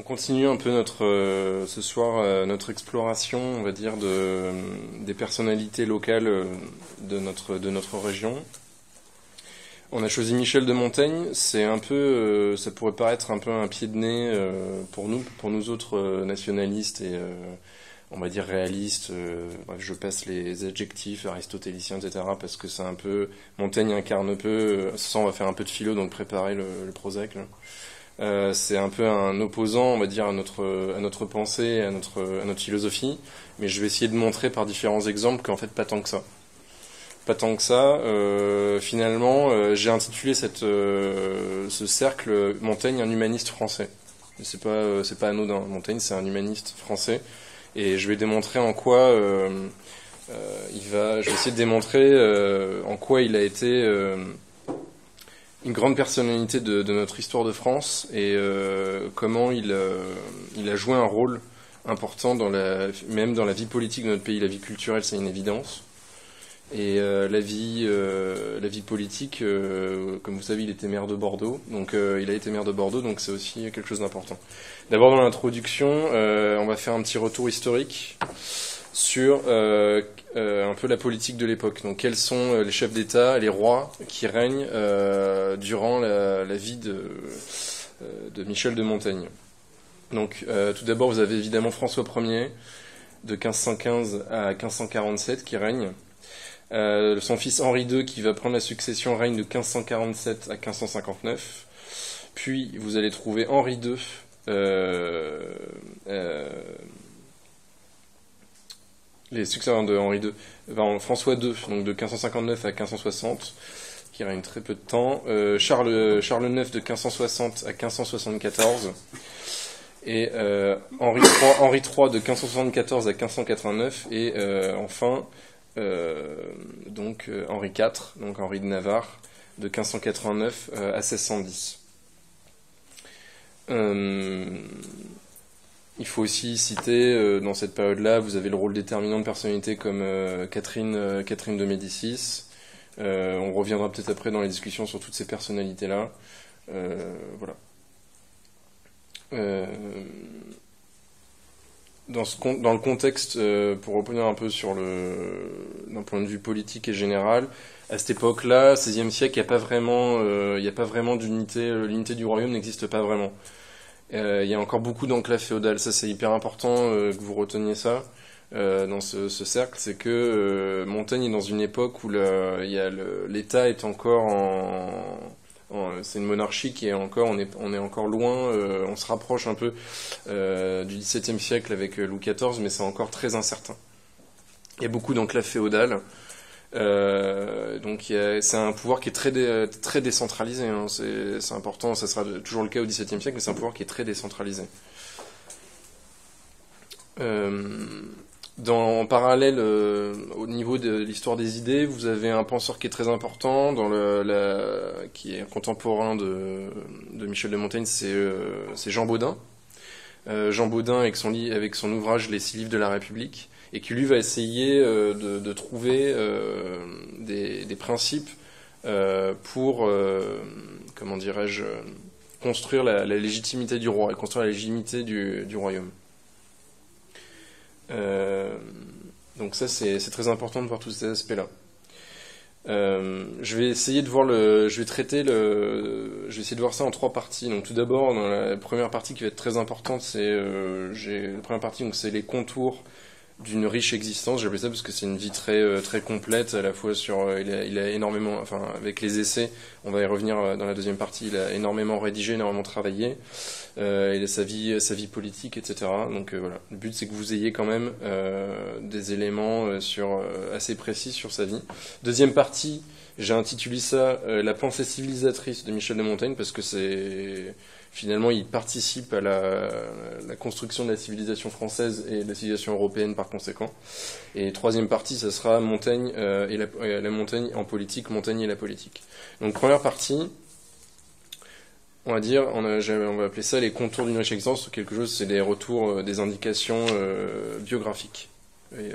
On continue un peu ce soir notre exploration, on va dire, des personnalités locales de notre région. On a choisi Michel de Montaigne. C'est un peu, ça pourrait paraître un peu un pied de nez pour nous autres nationalistes et on va dire réalistes. Bref, je passe les adjectifs aristotéliciens, etc. parce que c'est un peu Montaigne incarne un peu. Ça, on va faire un peu de philo, donc préparer le Prozac, là. C'est un peu un opposant, on va dire, à notre pensée, à notre philosophie, mais je vais essayer de montrer par différents exemples qu'en fait pas tant que ça. Pas tant que ça. Finalement, j'ai intitulé ce cercle Montaigne, un humaniste français. C'est pas anodin. Montaigne, c'est un humaniste français, et je vais démontrer en quoi je vais essayer de démontrer en quoi il a été une grande personnalité de notre histoire de France et comment il a joué un rôle important même dans la vie politique de notre pays. La vie culturelle, c'est une évidence. Et la vie politique, comme vous savez, il était maire de Bordeaux. Donc il a été maire de Bordeaux, donc c'est aussi quelque chose d'important. D'abord, dans l'introduction, on va faire un petit retour historique sur un peu la politique de l'époque. Donc quels sont les chefs d'État, les rois qui règnent durant la vie de Michel de Montaigne. Donc tout d'abord, vous avez évidemment François Ier de 1515 à 1547 qui règne. Son fils Henri II qui va prendre la succession règne de 1547 à 1559. Puis vous allez trouver Henri II les successeurs de Henri II, François II, donc de 1559 à 1560, qui règne très peu de temps, Charles IX de 1560 à 1574, et Henri III de 1574 à 1589, et enfin Henri IV, donc Henri de Navarre, de 1589 à 1610. Il faut aussi citer, dans cette période-là, vous avez le rôle déterminant de personnalités comme Catherine de Médicis. On reviendra peut-être après dans les discussions sur toutes ces personnalités-là. Voilà. Dans le contexte, pour revenir un peu d'un point de vue politique et général, à cette époque-là, 16e siècle, il n'y a pas vraiment d'unité. L'unité du royaume n'existe pas vraiment. Il y a encore beaucoup d'enclaves féodales. Ça, c'est hyper important que vous reteniez ça dans ce cercle. C'est que Montaigne est dans une époque où l'État est encore c'est une monarchie qui est encore, on est encore loin. On se rapproche un peu du XVIIe siècle avec Louis XIV, mais c'est encore très incertain. Il y a beaucoup d'enclaves féodales. Donc c'est un pouvoir qui est très décentralisé, hein. C'est important, ça sera toujours le cas au XVIIe siècle, mais c'est un pouvoir qui est très décentralisé. En parallèle, au niveau de l'histoire des idées, vous avez un penseur qui est très important, qui est contemporain de Michel de Montaigne, c'est Jean Bodin. Jean Bodin avec son ouvrage Les 6 livres de la République, et qui lui va essayer de trouver des principes pour, comment dirais-je, construire la légitimité du roi et construire la légitimité du royaume. Donc ça, c'est très important de voir tous ces aspects-là. Je vais essayer de voir ça en 3 parties. Donc tout d'abord, dans la première partie qui va être très importante, la première partie, donc c'est les contours d'une riche existence. J'appelle ça parce que c'est une vie très très complète, à la fois il a énormément, enfin avec les essais, on va y revenir dans la deuxième partie, il a énormément rédigé, énormément travaillé, et sa vie politique, etc. Donc voilà, le but c'est que vous ayez quand même des éléments assez précis sur sa vie. Deuxième partie, j'ai intitulé ça La pensée civilisatrice de Michel de Montaigne, parce que finalement, il participe à la construction de la civilisation française et de la civilisation européenne par conséquent. Et troisième partie, ça sera Montaigne et la Montaigne en politique, Montaigne et la politique. Donc première partie, on va dire, on va appeler ça les contours d'une riche existence. Quelque chose, c'est des retours, des indications biographiques. et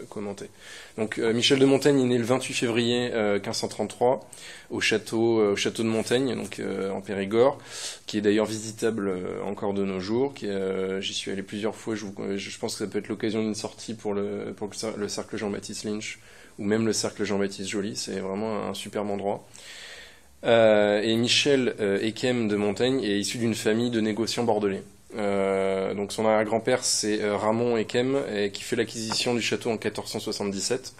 commenté. Donc Michel de Montaigne est né le 28 février 1533 au château de Montaigne, donc en Périgord, qui est d'ailleurs visitable encore de nos jours. J'y suis allé plusieurs fois. Je pense que ça peut être l'occasion d'une sortie pour le cercle Jean-Baptiste Lynch ou même le cercle Jean-Baptiste Joly. C'est vraiment un superbe endroit. Et Michel Eyquem de Montaigne est issu d'une famille de négociants bordelais. Donc son arrière-grand-père c'est Ramon Eyquem qui fait l'acquisition du château en 1477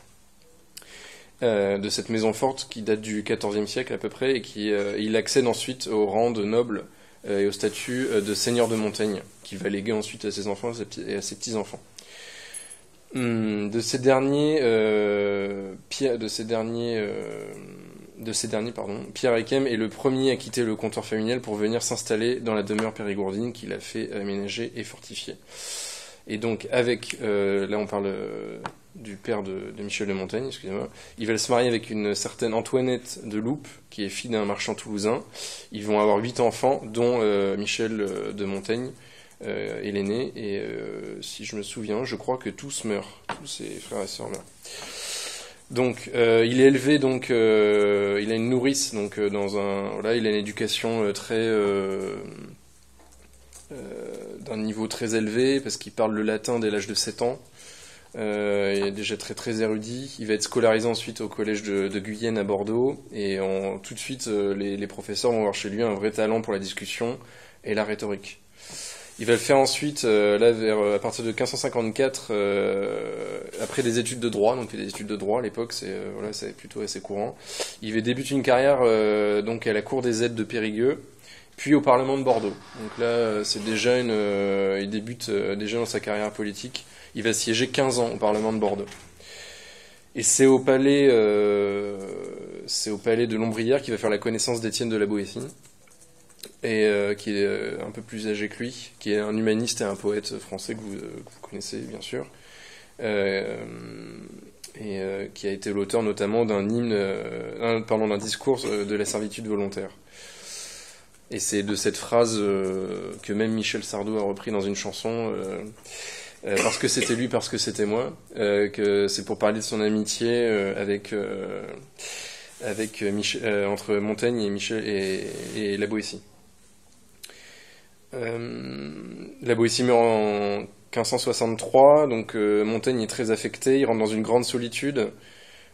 de cette maison forte qui date du XIVe siècle à peu près et il accède ensuite au rang de noble et au statut de seigneur de Montaigne qu'il va léguer ensuite à ses enfants et à ses petits-enfants. De ces derniers, Pierre Eyquem est le premier à quitter le comptoir familial pour venir s'installer dans la demeure périgourdine qu'il a fait aménager et fortifier. Et donc là on parle du père de Michel de Montaigne, excusez-moi, il va se marier avec une certaine Antoinette de Loupe, qui est fille d'un marchand toulousain. Ils vont avoir 8 enfants, dont Michel de Montaigne est l'aîné, et si je me souviens, je crois que tous meurent, tous ses frères et sœurs meurent. Donc, il est élevé, donc, il a une nourrice, donc, il a une éducation d'un niveau très élevé, parce qu'il parle le latin dès l'âge de 7 ans. Il est déjà très très érudit. Il va être scolarisé ensuite au collège de Guyenne à Bordeaux, et tout de suite, les professeurs vont voir chez lui un vrai talent pour la discussion et la rhétorique. Il va le faire ensuite, à partir de 1554, après des études de droit. Donc des études de droit à l'époque, c'est plutôt assez courant. Il va débuter une carrière donc à la cour des aides de Périgueux, puis au Parlement de Bordeaux. Donc là, c'est déjà il débute déjà dans sa carrière politique. Il va siéger 15 ans au Parlement de Bordeaux. Et c'est au palais de Lombrières qu'il va faire la connaissance d'Étienne de la Boétie, et qui est un peu plus âgé que lui, qui est un humaniste et un poète français que vous connaissez bien sûr, qui a été l'auteur notamment d'un discours de la servitude volontaire. Et c'est de cette phrase que même Michel Sardou a repris dans une chanson, parce que c'était lui, parce que c'était moi, que c'est pour parler de son amitié entre Montaigne et Michel et la Boétie. La Boétie meurt en 1563, donc Montaigne est très affecté, il rentre dans une grande solitude.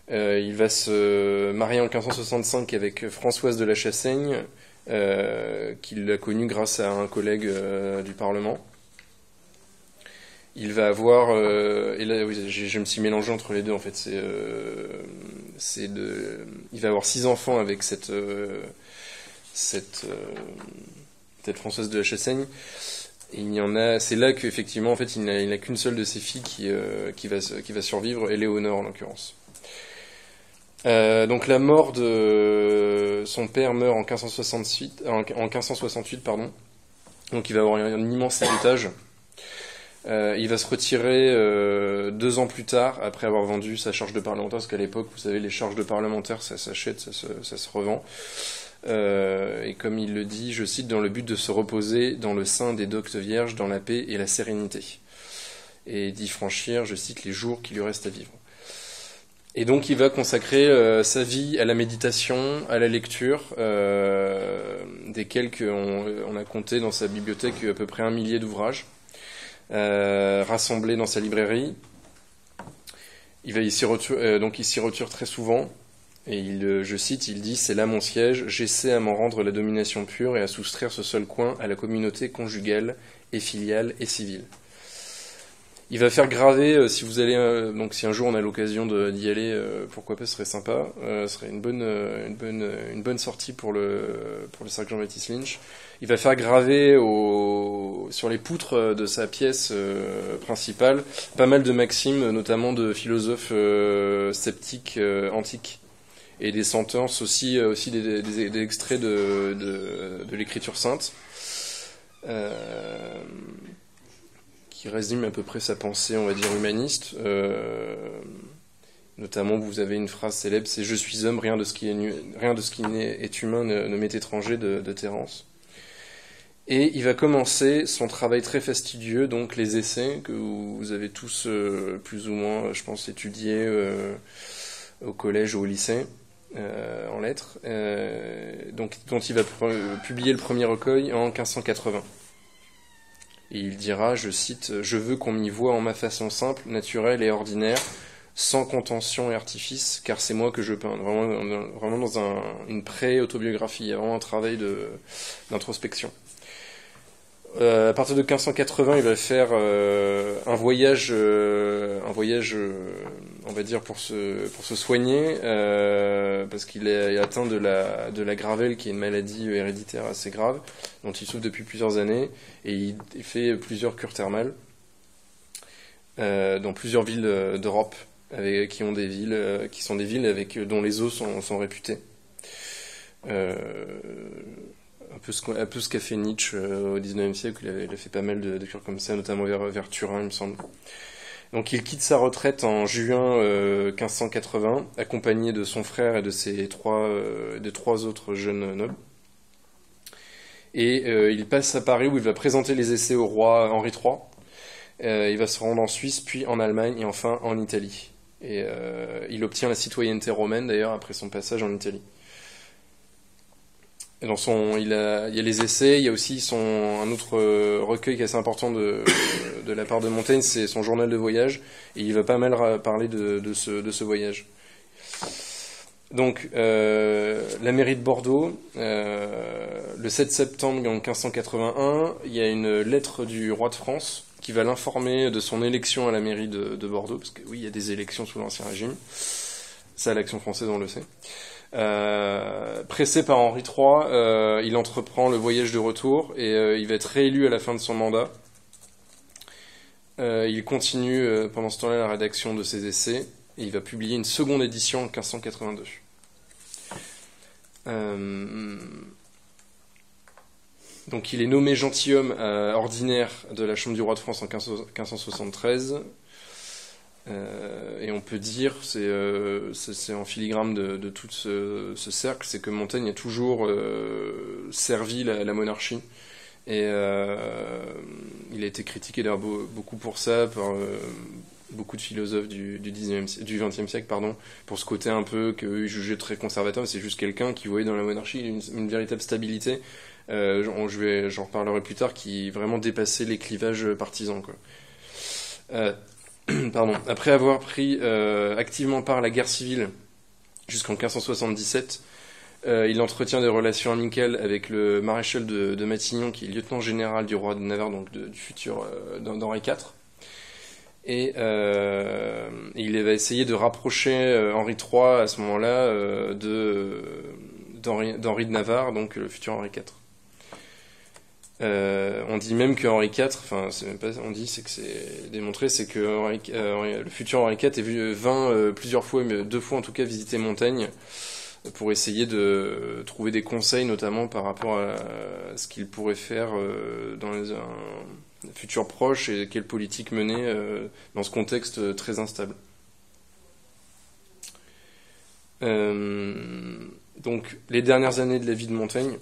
Il va se marier en 1565 avec Françoise de la Chassaigne, qu'il a connue grâce à un collègue du Parlement. Il va avoir, et là oui, je me suis mélangé entre les deux en fait, il va avoir 6 enfants avec cette Françoise de la Chassaigne. Et c'est là qu'effectivement en fait il n'a qu'une seule de ses filles qui va survivre, Éléonore en l'occurrence. Donc la mort de son père meurt en 1568 pardon. Donc il va avoir un immense héritage. Il va se retirer 2 ans plus tard, après avoir vendu sa charge de parlementaire, parce qu'à l'époque, vous savez, les charges de parlementaire, ça s'achète, ça se revend. Et comme il le dit, je cite, dans le but de se reposer dans le sein des doctes vierges, dans la paix et la sérénité. Et d'y franchir, je cite, les jours qui lui restent à vivre. Et donc il va consacrer sa vie à la méditation, à la lecture, desquels on a compté dans sa bibliothèque à peu près 1 millier d'ouvrages. Rassemblés dans sa librairie. Il s'y retire très souvent, et je cite, il dit « C'est là mon siège, j'essaie à m'en rendre la domination pure et à soustraire ce seul coin à la communauté conjugale et filiale et civile. » Il va faire graver, si vous allez, donc si un jour on a l'occasion d'y aller, pourquoi pas, ce serait sympa, ce serait une bonne sortie pour le cercle Jean-Baptiste Lynch. Il va faire graver sur les poutres de sa pièce principale pas mal de maximes, notamment de philosophes sceptiques antiques, et des sentences aussi des extraits de l'écriture sainte, qui résume à peu près sa pensée, on va dire, humaniste. Notamment, vous avez une phrase célèbre, c'est « Je suis homme, rien de ce qui est humain ne m'est étranger » de Terence. Et il va commencer son travail très fastidieux, donc les essais que vous avez tous plus ou moins, je pense, étudiés au collège ou au lycée en lettres, donc, dont il va publier le premier recueil en 1580. Et il dira, je cite, « Je veux qu'on m'y voie en ma façon simple, naturelle et ordinaire, sans contention et artifice, car c'est moi que je peins. » Vraiment dans une pré-autobiographie, il y a vraiment un travail d'introspection. À partir de 1580, il va faire un voyage, on va dire pour se soigner, parce qu'il est atteint de la gravelle, qui est une maladie héréditaire assez grave, dont il souffre depuis plusieurs années, et il fait plusieurs cures thermales dans plusieurs villes d'Europe, qui sont des villes dont les eaux sont réputées. Un peu ce qu'a fait Nietzsche au XIXe siècle. Il a fait pas mal de cures comme ça, notamment vers Turin, il me semble. Donc il quitte sa retraite en juin 1580, accompagné de son frère et de trois autres jeunes nobles. Et il passe à Paris, où il va présenter les essais au roi Henri III. Il va se rendre en Suisse, puis en Allemagne, et enfin en Italie. Et il obtient la citoyenneté romaine, d'ailleurs, après son passage en Italie. Et il y a les essais, il y a aussi un autre recueil qui est assez important de la part de Montaigne, c'est son journal de voyage, et il va pas mal parler de ce voyage. Donc, la mairie de Bordeaux, le 7 septembre 1581, il y a une lettre du roi de France qui va l'informer de son élection à la mairie de Bordeaux, parce que oui, il y a des élections sous l'Ancien Régime, ça, l'Action française, on le sait. Pressé par Henri III, il entreprend le voyage de retour et il va être réélu à la fin de son mandat. Il continue pendant ce temps-là la rédaction de ses essais et il va publier une seconde édition en 1582. Donc il est nommé gentilhomme ordinaire de la Chambre du roi de France en 1573. Et on peut dire, c'est en filigrane de tout ce cercle, c'est que Montaigne a toujours servi la monarchie. Et il a été critiqué d'ailleurs beaucoup pour ça, par beaucoup de philosophes du XXe siècle, pour ce côté un peu qu'eux jugeaient très conservateur, mais c'est juste quelqu'un qui voyait dans la monarchie une véritable stabilité. J'en reparlerai plus tard, qui vraiment dépassait les clivages partisans, quoi. Après avoir pris activement part à la guerre civile jusqu'en 1577, il entretient des relations amicales avec le maréchal de Matignon, qui est lieutenant général du roi de Navarre, donc du futur d'Henri IV. Et il va essayer de rapprocher Henri III à ce moment-là d'Henri de Navarre, donc le futur Henri IV. On dit même que Henri IV, c'est même pas on dit, c'est que c'est démontré, c'est que le futur Henri IV vint plusieurs fois, mais 2 fois en tout cas, visiter Montaigne pour essayer de trouver des conseils, notamment par rapport à ce qu'il pourrait faire dans un futur proche et quelle politique mener dans ce contexte très instable. Donc les dernières années de la vie de Montaigne,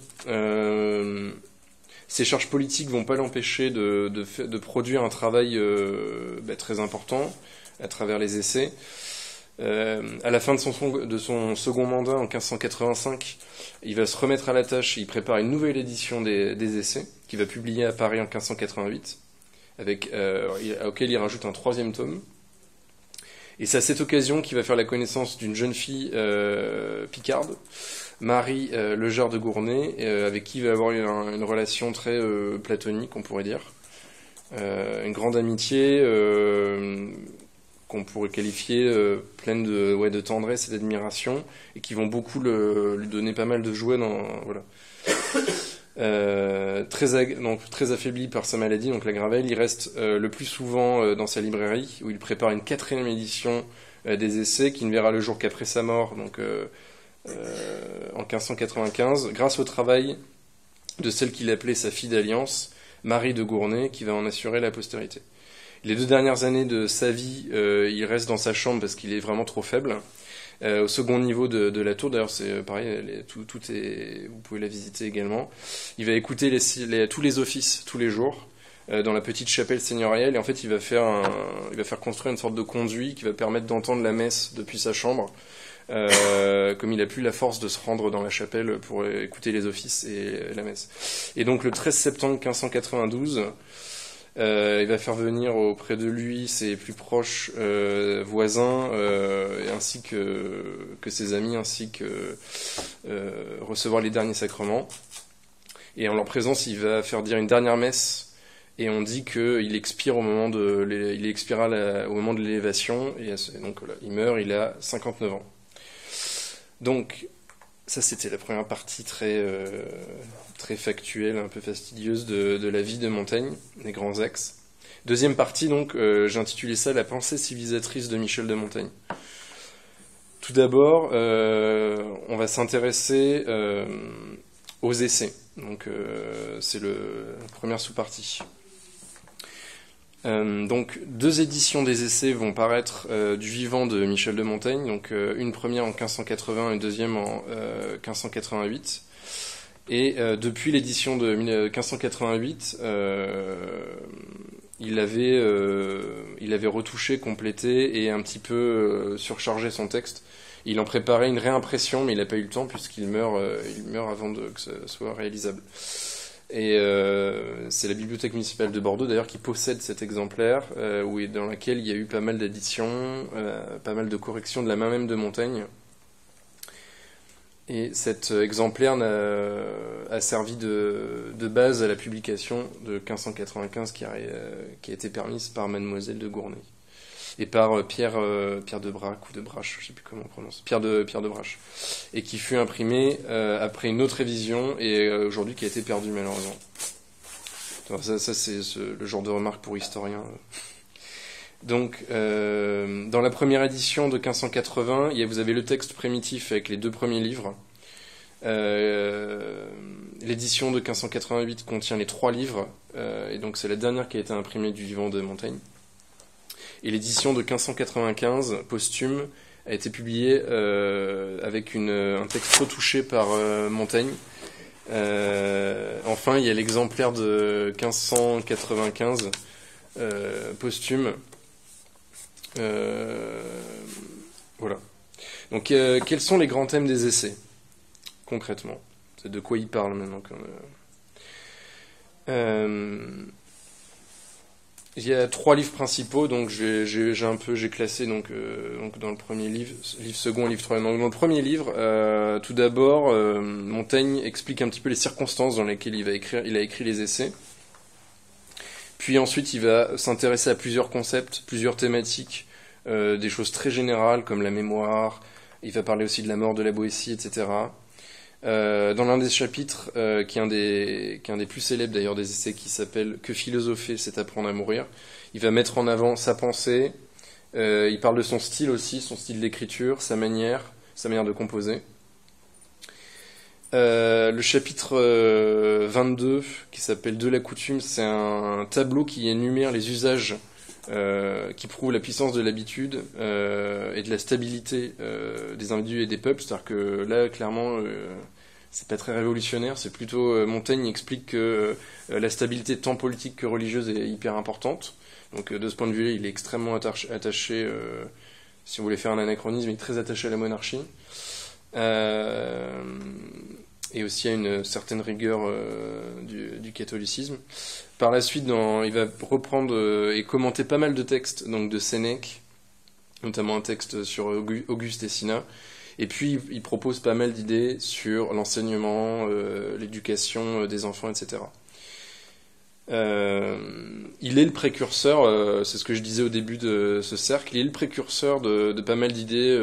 ses charges politiques vont pas l'empêcher de produire un travail très important à travers les essais. À la fin de son second mandat en 1585, il va se remettre à la tâche et il prépare une nouvelle édition des essais qu'il va publier à Paris en 1588, auquel il rajoute un 3e tome. Et c'est à cette occasion qu'il va faire la connaissance d'une jeune fille picarde, Marie Legard de Gournay, avec qui il va avoir une relation très platonique, on pourrait dire. Une grande amitié qu'on pourrait qualifier pleine de tendresse et d'admiration, et qui vont beaucoup lui donner pas mal de jouets voilà. Très affaibli par sa maladie, donc la gravelle, il reste le plus souvent dans sa librairie, où il prépare une 4e édition des essais, qui ne verra le jour qu'après sa mort, donc en 1595, grâce au travail de celle qu'il appelait sa fille d'alliance, Marie de Gournay, qui va en assurer la postérité. Les 2 dernières années de sa vie, il reste dans sa chambre parce qu'il est vraiment trop faible. Au second niveau de la tour, d'ailleurs c'est pareil, tout est, vous pouvez la visiter également. Il va écouter tous les offices tous les jours dans la petite chapelle seigneuriale, et en fait il va faire construire une sorte de conduit qui va permettre d'entendre la messe depuis sa chambre, comme il a plus la force de se rendre dans la chapelle pour écouter les offices et la messe. Et donc le 13 septembre 1592, il va faire venir auprès de lui ses plus proches voisins, ainsi que ses amis, ainsi que recevoir les derniers sacrements. Et en leur présence, il va faire dire une dernière messe, et on dit qu'il expire au moment de l'élévation, et donc voilà, il meurt, il a 59 ans. Donc, ça c'était la première partie très factuelle, un peu fastidieuse de la vie de Montaigne, les grands axes. Deuxième partie, donc, j'ai intitulé ça La pensée civilisatrice de Michel de Montaigne. Tout d'abord, on va s'intéresser aux essais. Donc, c'est la première sous-partie. Donc 2 éditions des essais vont paraître du vivant de Michel de Montaigne, donc une première en 1580 et une deuxième en 1588. Et depuis l'édition de 1588, il avait retouché, complété et un petit peu surchargé son texte. Il en préparait une réimpression, mais il n'a pas eu le temps puisqu'il meurt avant que ça soit réalisable. Et c'est la bibliothèque municipale de Bordeaux d'ailleurs qui possède cet exemplaire, dans laquelle il y a eu pas mal d'éditions, pas mal de corrections de la main même de Montaigne. Et cet exemplaire a servi de base à la publication de 1595 qui a été permise par Mademoiselle de Gournay et par Pierre de Braque ou de Brache, je ne sais plus comment on prononce, Pierre de Brache, et qui fut imprimé après une autre révision et aujourd'hui qui a été perdu malheureusement. Alors ça c'est le genre de remarque pour historien. Donc, dans la première édition de 1580, vous avez le texte primitif avec les 2 premiers livres. L'édition de 1588 contient les 3 livres, et donc c'est la dernière qui a été imprimée du vivant de Montaigne. Et l'édition de 1595, posthume, a été publiée avec un texte retouché par Montaigne. Enfin, il y a l'exemplaire de 1595, posthume. Voilà. Donc, quels sont les grands thèmes des essais, concrètement? C'est de quoi il parle maintenant. Il y a 3 livres principaux, donc j'ai classé donc dans le premier livre second et livre troisième. Donc dans le premier livre, tout d'abord, Montaigne explique un petit peu les circonstances dans lesquelles il a écrit les essais. Puis ensuite, il va s'intéresser à plusieurs concepts, plusieurs thématiques, des choses très générales comme la mémoire. Il va parler aussi de la mort de la Boétie, etc. Dans l'un des chapitres, qui est un des plus célèbres d'ailleurs des essais, qui s'appelle « Que philosopher, c'est apprendre à mourir », il va mettre en avant sa pensée, il parle de son style aussi, son style d'écriture, sa manière de composer. Le chapitre 22, qui s'appelle « De la coutume », c'est un tableau qui énumère les usages qui prouvent la puissance de l'habitude et de la stabilité des individus et des peuples. C'est-à-dire que là, clairement, c'est pas très révolutionnaire, c'est plutôt Montaigne explique que la stabilité tant politique que religieuse est hyper importante. Donc de ce point de vue-là, il est extrêmement attaché, si vous voulez faire un anachronisme, il est très attaché à la monarchie. Et aussi à une certaine rigueur du catholicisme. Par la suite, il va reprendre et commenter pas mal de textes, donc de Sénèque, notamment un texte sur Auguste et Cinna. Et puis, il propose pas mal d'idées sur l'enseignement, l'éducation des enfants, etc. Il est le précurseur, c'est ce que je disais au début de ce cercle, il est le précurseur de pas mal d'idées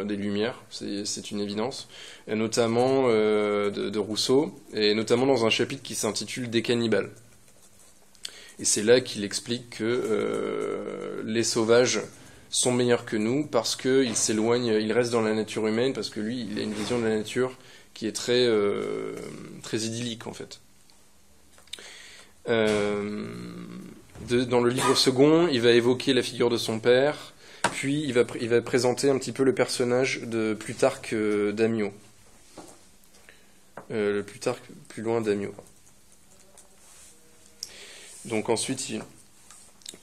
des Lumières, c'est une évidence, et notamment de Rousseau, et notamment dans un chapitre qui s'intitule « Des cannibales ». Et c'est là qu'il explique que les sauvages sont meilleurs que nous parce qu'ils s'éloignent, ils restent dans la nature humaine, parce que lui, il a une vision de la nature qui est très idyllique en fait. Dans le livre second, il va évoquer la figure de son père, puis il va présenter un petit peu le personnage de Plutarque d'Amiot. Le Plutarque plus loin d'Amiot. Donc ensuite,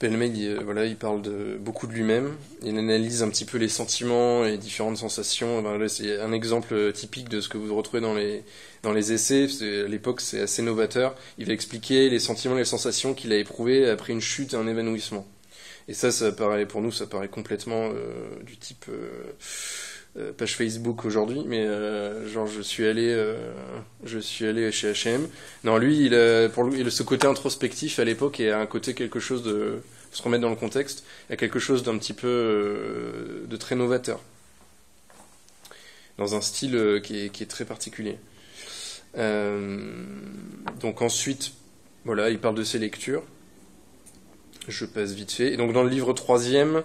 Pellemel, il parle beaucoup de lui-même. Il analyse un petit peu les sentiments et différentes sensations. Ben, là, c'est un exemple typique de ce que vous retrouvez dans les essais. À l'époque, c'est assez novateur. Il va expliquer les sentiments et les sensations qu'il a éprouvés après une chute et un évanouissement. Et ça paraît, pour nous, ça paraît complètement du type page Facebook aujourd'hui, mais genre je suis allé chez H&M. Non, lui, pour lui, ce côté introspectif à l'époque et a un côté quelque chose de, faut se remettre dans le contexte, il y a quelque chose d'un petit peu de très novateur, dans un style qui est très particulier. Donc ensuite, voilà, il parle de ses lectures. Je passe vite fait. Et donc dans le livre 3e,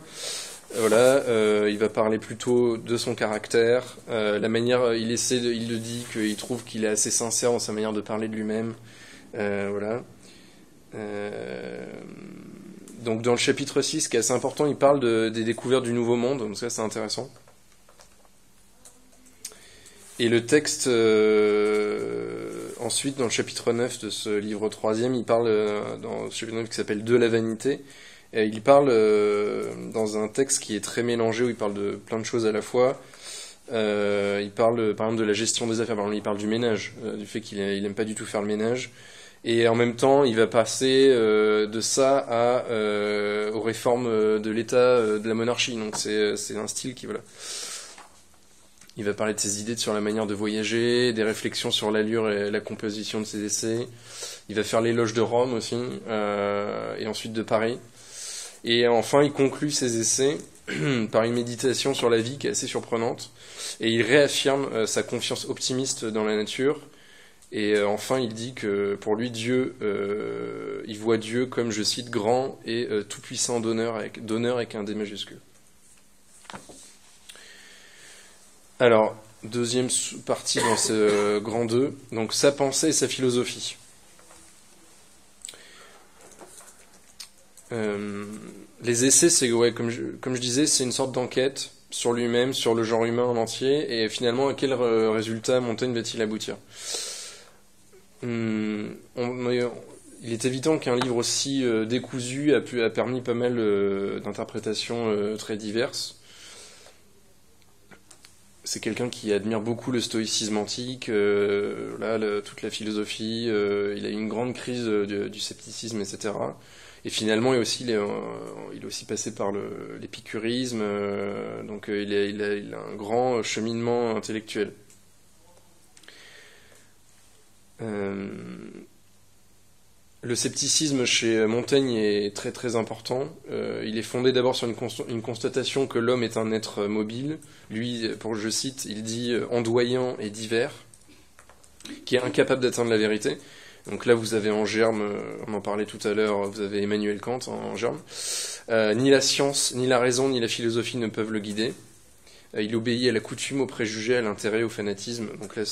voilà, il va parler plutôt de son caractère, la manière, il le dit qu'il trouve qu'il est assez sincère dans sa manière de parler de lui-même, voilà. Donc dans le chapitre 6, qui est assez important, il parle des découvertes du Nouveau Monde, donc ça c'est intéressant. Et le texte, ensuite, dans le chapitre 9 de ce livre 3e, il parle, dans ce chapitre 9 qui s'appelle « De la vanité », et il parle dans un texte qui est très mélangé, où il parle de plein de choses à la fois. Il parle, par exemple, de la gestion des affaires, par exemple, il parle du ménage, du fait qu'il aime pas du tout faire le ménage. Et en même temps, il va passer de ça aux réformes de l'État, de la monarchie. Donc c'est un style qui, voilà. Il va parler de ses idées sur la manière de voyager, des réflexions sur l'allure et la composition de ses essais. Il va faire l'éloge de Rome aussi, et ensuite de Paris. Et enfin, il conclut ses essais par une méditation sur la vie qui est assez surprenante. Et il réaffirme sa confiance optimiste dans la nature. Et enfin, il dit que pour lui, Dieu, il voit Dieu comme, je cite, grand et tout-puissant d'honneur avec un D majuscule. Alors, deuxième partie dans ce grand 2, donc sa pensée et sa philosophie. Les essais, c'est, ouais, comme je disais, c'est une sorte d'enquête sur lui-même, sur le genre humain en entier, et finalement, à quel résultat Montaigne va-t-il aboutir ? Il est évident qu'un livre aussi décousu a permis pas mal d'interprétations très diverses. C'est quelqu'un qui admire beaucoup le stoïcisme antique, toute la philosophie. Il a eu une grande crise du scepticisme, etc. Et finalement, il est aussi passé par l'épicurisme. Donc, il a un grand cheminement intellectuel. Le scepticisme chez Montaigne est très très important. Il est fondé d'abord sur une constatation que l'homme est un être mobile. Lui, je cite, il dit ondoyant et divers, qui est incapable d'atteindre la vérité. Donc là, vous avez en germe, on en parlait tout à l'heure, vous avez Emmanuel Kant en germe. Ni la science, ni la raison, ni la philosophie ne peuvent le guider. Il obéit à la coutume, aux préjugés, à l'intérêt, au fanatisme. Donc là,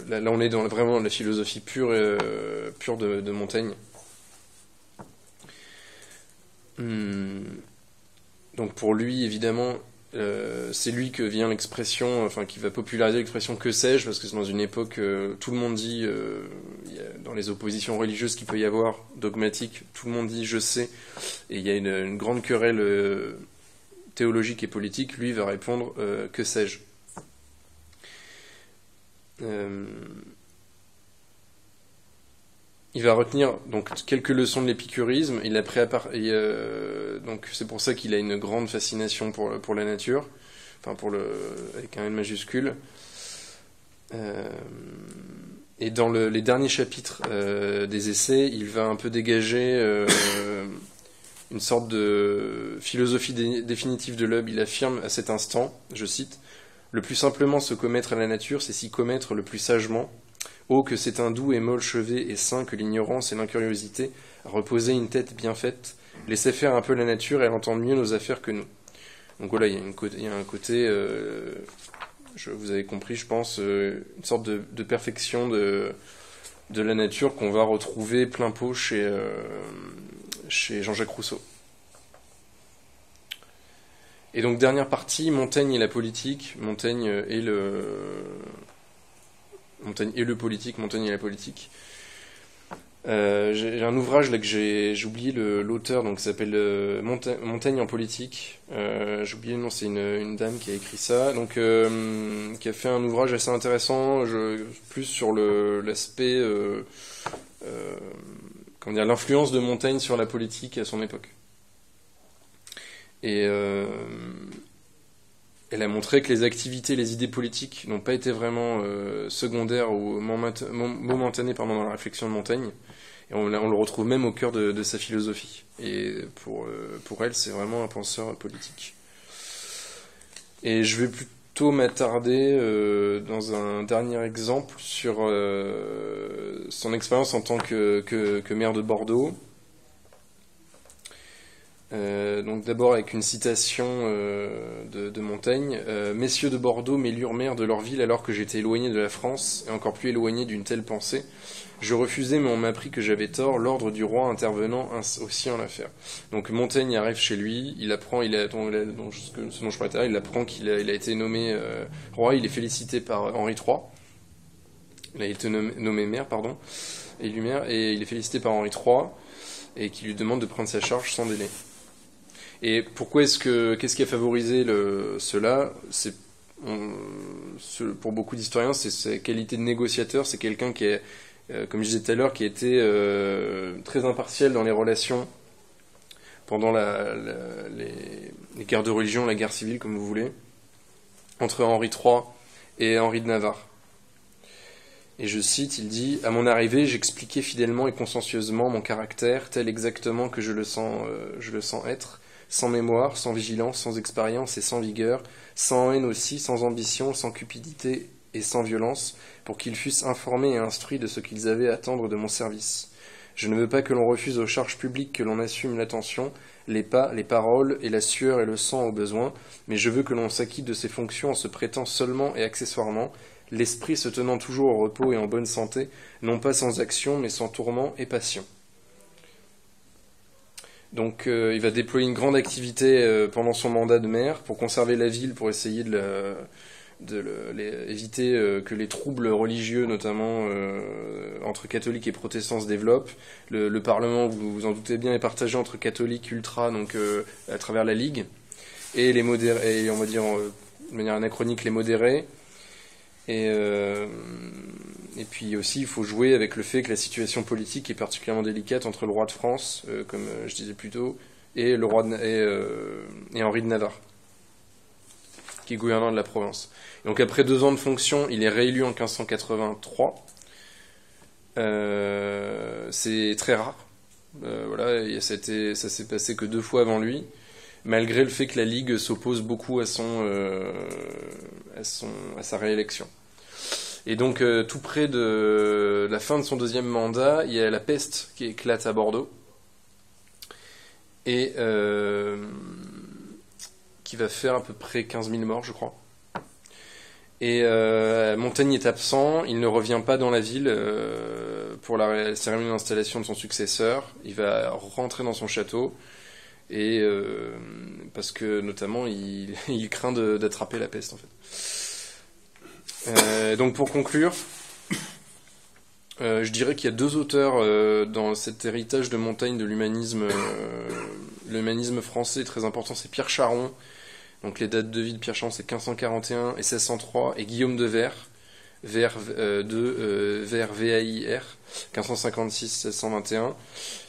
là, on est vraiment dans la philosophie pure de Montaigne. Donc pour lui, évidemment, c'est lui que vient l'expression, enfin qui va populariser l'expression « que sais-je », parce que c'est dans une époque, tout le monde dit, dans les oppositions religieuses qu'il peut y avoir, dogmatiques, tout le monde dit « je sais », et il y a une grande querelle théologique et politique. Lui va répondre « que sais-je ». Il va retenir donc quelques leçons de l'épicurisme. Donc c'est pour ça qu'il a une grande fascination pour la nature, enfin avec un N majuscule. Et dans les derniers chapitres des essais, il va un peu dégager une sorte de philosophie définitive de l'homme. Il affirme à cet instant, je cite, « Le plus simplement se commettre à la nature, c'est s'y commettre le plus sagement. Oh, que c'est un doux et molle chevet et sain que l'ignorance et l'incuriosité, à reposer une tête bien faite, laisser faire un peu la nature et elle entend mieux nos affaires que nous. » Donc voilà, il y a un côté, vous avez compris, je pense, une sorte de perfection de la nature qu'on va retrouver plein pot chez Jean-Jacques Rousseau. Et donc dernière partie, Montaigne et la politique, Montaigne et le politique, Montaigne et la politique. J'ai un ouvrage là que j'ai oublié l'auteur, donc qui s'appelle Montaigne en politique. J'ai oublié le nom, c'est une dame qui a écrit ça, donc qui a fait un ouvrage assez intéressant, plus sur l'aspect, comment dire, l'influence de Montaigne sur la politique à son époque. Et elle a montré que les activités, les idées politiques n'ont pas été vraiment secondaires ou momentanées dans la réflexion de Montaigne. Et on le retrouve même au cœur de sa philosophie. Et pour elle, c'est vraiment un penseur politique. Et je vais plutôt m'attarder dans un dernier exemple sur son expérience en tant que maire de Bordeaux. Donc d'abord avec une citation de Montaigne. Messieurs de Bordeaux m'élurent maire de leur ville alors que j'étais éloigné de la France et encore plus éloigné d'une telle pensée. Je refusai, mais on m'apprit que j'avais tort, l'ordre du roi intervenant aussi en l'affaire. Donc Montaigne arrive chez lui, il apprend, ce dont je parlais, il apprend qu'il a été nommé roi, il est félicité par Henri III. Il a été nommé maire, élu maire, et il est félicité par Henri III, et qui lui demande de prendre sa charge sans délai. Et qu'est-ce qui a favorisé cela? Pour beaucoup d'historiens, c'est sa qualité de négociateur, c'est quelqu'un qui est, comme je disais tout à l'heure, qui était très impartial dans les relations pendant les guerres de religion, la guerre civile, comme vous voulez, entre Henri III et Henri de Navarre. Et je cite, il dit « À mon arrivée, j'expliquai fidèlement et consciencieusement mon caractère, tel exactement que je le sens être, sans mémoire, sans vigilance, sans expérience et sans vigueur, sans haine aussi, sans ambition, sans cupidité et sans violence, pour qu'ils fussent informés et instruits de ce qu'ils avaient à attendre de mon service. Je ne veux pas que l'on refuse aux charges publiques que l'on assume l'attention, les pas, les paroles et la sueur et le sang au besoin, mais je veux que l'on s'acquitte de ses fonctions en se prêtant seulement et accessoirement, l'esprit se tenant toujours au repos et en bonne santé, non pas sans action, mais sans tourment et passion. » Donc il va déployer une grande activité pendant son mandat de maire pour conserver la ville, pour essayer éviter que les troubles religieux, notamment entre catholiques et protestants, se développent. Le Parlement, vous vous en doutez bien, est partagé entre catholiques ultra, donc à travers la Ligue, et les modérés, et on va dire de manière anachronique les modérés. Et puis aussi, il faut jouer avec le fait que la situation politique est particulièrement délicate entre le roi de France, comme je disais plus tôt, et et Henri de Navarre, qui est gouverneur de la Provence. Et donc après 2 ans de fonction, il est réélu en 1583. C'est très rare. Voilà, ça s'est passé que 2 fois avant lui, malgré le fait que la Ligue s'oppose beaucoup à sa réélection. Et donc, tout près de la fin de son 2e mandat, il y a la peste qui éclate à Bordeaux, et qui va faire à peu près 15 000 morts, je crois. Et Montaigne est absent, il ne revient pas dans la ville pour la cérémonie d'installation de son successeur. Il va rentrer dans son château, et parce que notamment il craint d'attraper la peste en fait. Donc pour conclure, je dirais qu'il y a 2 auteurs dans cet héritage de Montaigne de l'humanisme. L'humanisme français très important, c'est Pierre Charon. Donc les dates de vie de Pierre Charon, c'est 1541 et 1603, et Guillaume de Vers, VAIR, 1556-1621,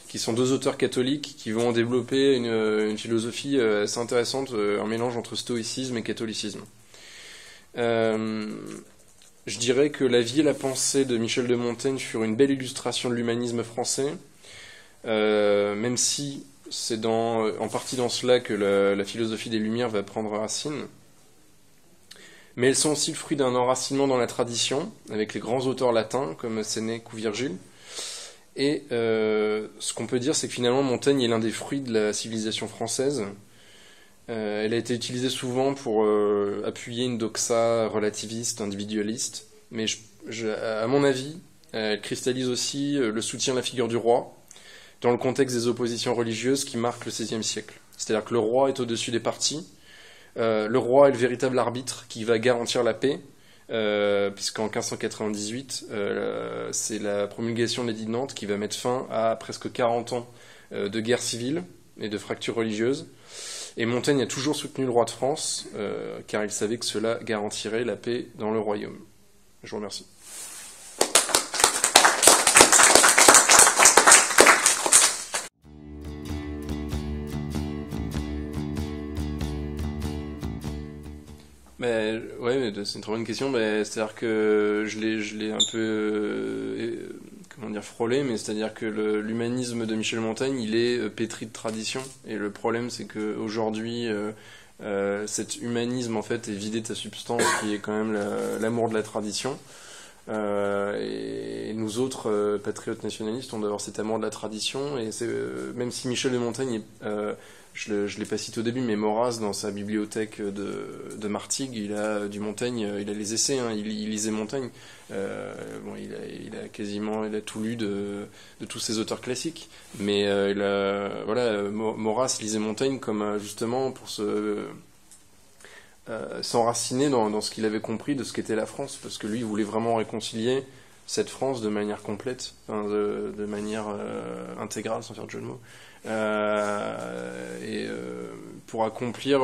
qui sont 2 auteurs catholiques qui vont développer une philosophie assez intéressante, un mélange entre stoïcisme et catholicisme. Je dirais que la vie et la pensée de Michel de Montaigne furent une belle illustration de l'humanisme français, même si c'est en partie dans cela que la philosophie des Lumières va prendre racine. Mais elles sont aussi le fruit d'un enracinement dans la tradition, avec les grands auteurs latins comme Sénèque ou Virgile. Et ce qu'on peut dire, c'est que finalement Montaigne est l'un des fruits de la civilisation française. Elle a été utilisée souvent pour appuyer une doxa relativiste, individualiste, mais à mon avis, elle cristallise aussi le soutien à la figure du roi dans le contexte des oppositions religieuses qui marquent le XVIe siècle. C'est-à-dire que le roi est au-dessus des partis, Le roi est le véritable arbitre qui va garantir la paix, puisqu'en 1598, c'est la promulgation de l'édit de Nantes qui va mettre fin à presque 40 ans de guerre civile et de fractures religieuses. Et Montaigne a toujours soutenu le roi de France, car il savait que cela garantirait la paix dans le royaume. Je vous remercie. Ouais, c'est une très bonne question. C'est-à-dire que je l'ai un peu, comment dire, frôlé, mais c'est-à-dire que l'humanisme de Michel Montaigne, il est pétri de tradition. Et le problème, c'est qu'aujourd'hui, cet humanisme, en fait, est vidé de sa substance, qui est quand même l'amour de la tradition. Et nous autres patriotes nationalistes, on doit avoir cet amour de la tradition. Et même si Michel de Montaigne je l'ai pas cité au début, mais Maurras, dans sa bibliothèque de Martigues, il a du Montaigne, il a les essais, hein, il lisait Montaigne. Il a tout lu de tous ces auteurs classiques. Mais Maurras lisait Montaigne comme justement pour s'enraciner dans ce qu'il avait compris de ce qu'était la France, parce que lui, il voulait vraiment réconcilier cette France de manière complète, de manière intégrale, sans faire de jeu de mots. Pour accomplir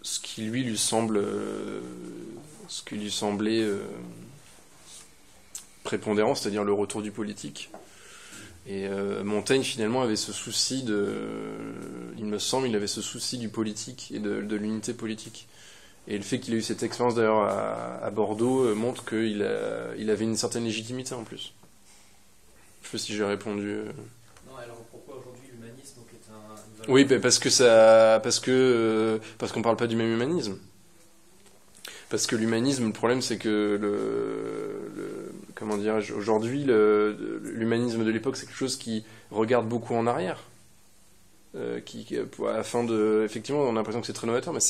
ce qui lui semblait prépondérant, c'est-à-dire le retour du politique. Et Montaigne finalement avait ce souci il me semble, il avait ce souci du politique et de l'unité politique. Et le fait qu'il ait eu cette expérience d'ailleurs à Bordeaux montre qu'il avait une certaine légitimité en plus. Je sais pas si j'ai répondu. Non, alors pourquoi aujourd'hui l'humanisme est une valeur... Oui, parce qu'on parle pas du même humanisme. Parce que l'humanisme, le problème, c'est que comment dirais-je, aujourd'hui, l'humanisme de l'époque, c'est quelque chose qui regarde beaucoup en arrière. Effectivement, on a l'impression que c'est très novateur, mais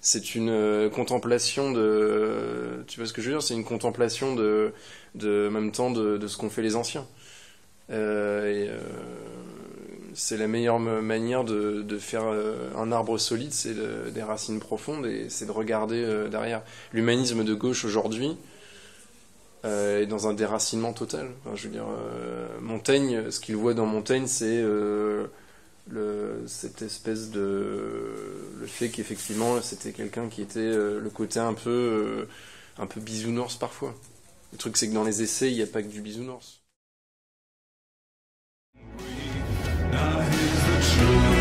c'est une contemplation tu vois ce que je veux dire? C'est une contemplation en même temps de ce qu'ont fait les anciens. C'est la meilleure manière de faire un arbre solide, c'est des racines profondes, et c'est de regarder derrière. L'humanisme de gauche aujourd'hui est dans un déracinement total. Enfin, je veux dire, Montaigne, ce qu'il voit dans Montaigne, c'est cette espèce le fait qu'effectivement c'était quelqu'un qui était le côté un peu bisounours parfois. Le truc, c'est que dans les essais, il n'y a pas que du bisounours. Now here's the truth.